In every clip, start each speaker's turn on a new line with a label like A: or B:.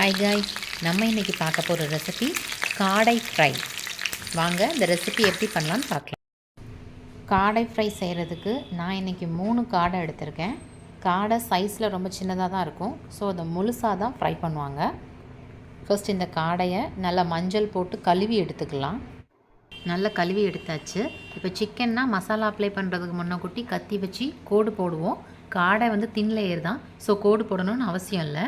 A: Hi guys, நம்ம இன்றைக்கி பார்க்க போகிற ரெசிபி காடை ஃப்ரை. வாங்க இந்த ரெசிபி எப்படி பண்ணலான்னு பார்க்கலாம். காடை ஃப்ரை செய்கிறதுக்கு நான் இன்றைக்கி 3 காடை எடுத்திருக்கேன். காடை சைஸில் ரொம்ப சின்னதாக தான் இருக்கும், ஸோ அதை முழுசாக தான் ஃப்ரை பண்ணுவாங்க. ஃபர்ஸ்ட் இந்த காடையை நல்லா மஞ்சள் போட்டு கழுவி எடுத்துக்கலாம். நல்லா கழுவி எடுத்தாச்சு. இப்போ சிக்கன்னா மசாலா அப்ளை பண்ணுறதுக்கு முன்னக்கூட்டி கத்தி வச்சு கோடு போடுவோம். காடை தின் லேயர் தான், ஸோ கோடு போடணும்னு அவசியம் இல்லை.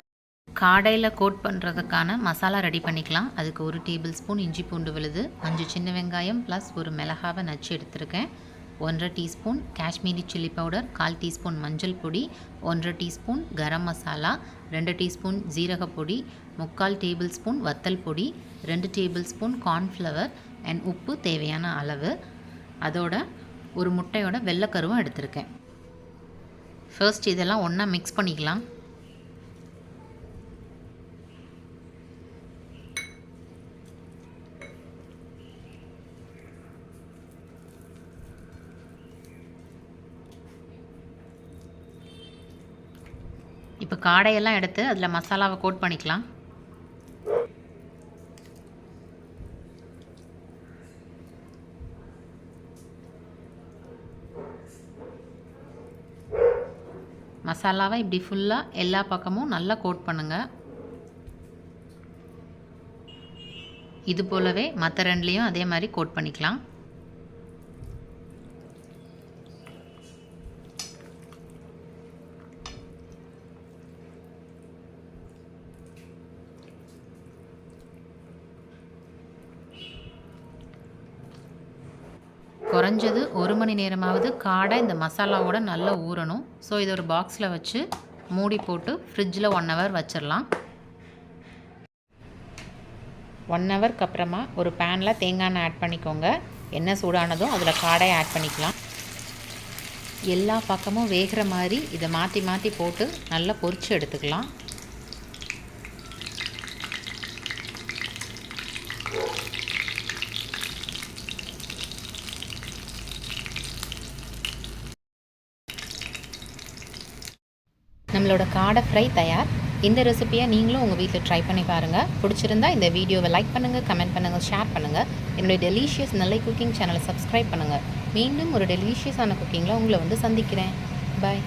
A: காடையில் கோட் பண்ணுறதுக்கான மசாலா ரெடி பண்ணிக்கலாம். அதுக்கு 1 டேபிள் ஸ்பூன் இஞ்சி பூண்டு விழுது, 5 சின்ன வெங்காயம் ப்ளஸ் ஒரு மிளகாவை நச்சு எடுத்துருக்கேன். 1.5 teaspoon Kashmiri chilli powder, 1/4 teaspoon மஞ்சள் பொடி, 1.5 teaspoon garam masala, 2 teaspoon ஜீரகப்பொடி, 3/4 table spoon வத்தல் பொடி, 2 டேபிள் ஸ்பூன் கார்ன்ஃப்ளவர் அண்ட் உப்பு தேவையான அளவு. அதோட ஒரு முட்டையோட வெள்ளைக்கருவும் எடுத்திருக்கேன். ஃபர்ஸ்ட் இதெல்லாம் ஒன்றா மிக்ஸ் பண்ணிக்கலாம். இப்போ காடையெல்லாம் எடுத்து அதில் மசாலாவை கோட் பண்ணிக்கலாம். மசாலாவை இப்படி ஃபுல்லாக எல்லா பக்கமும் நல்லா கோட் பண்ணுங்கள். இது போலவே மற்ற ரெண்டுலேயும் அதே மாதிரி கோட் பண்ணிக்கலாம். குறைஞ்சது 1 மணி நேரமாவது காடை இந்த மசாலாவோட நல்லா ஊறணும். ஸோ இதை ஒரு பாக்ஸில் வச்சு மூடி போட்டு ஃப்ரிட்ஜில் 1 ஹவர் வச்சிடலாம். 1 ஹவருக்கு அப்புறமா ஒரு பேனில் தேங்காய் எண்ணெய் ஆட் பண்ணிக்கோங்க. எண்ணெய் சூடானதும் அதில் காடையை ஆட் பண்ணிக்கலாம். எல்லா பக்கமும் வேகிற மாதிரி இதை மாற்றி மாற்றி போட்டு நல்லா பொரித்து எடுத்துக்கலாம். நம்மளோட காடை ஃப்ரை தயார். இந்த ரெசிபியை நீங்களும் உங்கள் வீட்டில் ட்ரை பண்ணி பாருங்கள். பிடிச்சிருந்தா இந்த வீடியோவை லைக் பண்ணுங்கள், கமெண்ட் பண்ணுங்கள், ஷேர் பண்ணுங்கள். என்னுடைய டெலிஷியஸ் நல்லை குக்கிங் சேனலை சப்ஸ்கிரைப் பண்ணுங்கள். மீண்டும் ஒரு டெலிஷியஸான குக்கிங்கில் உங்களை சந்திக்கிறேன். பாய்.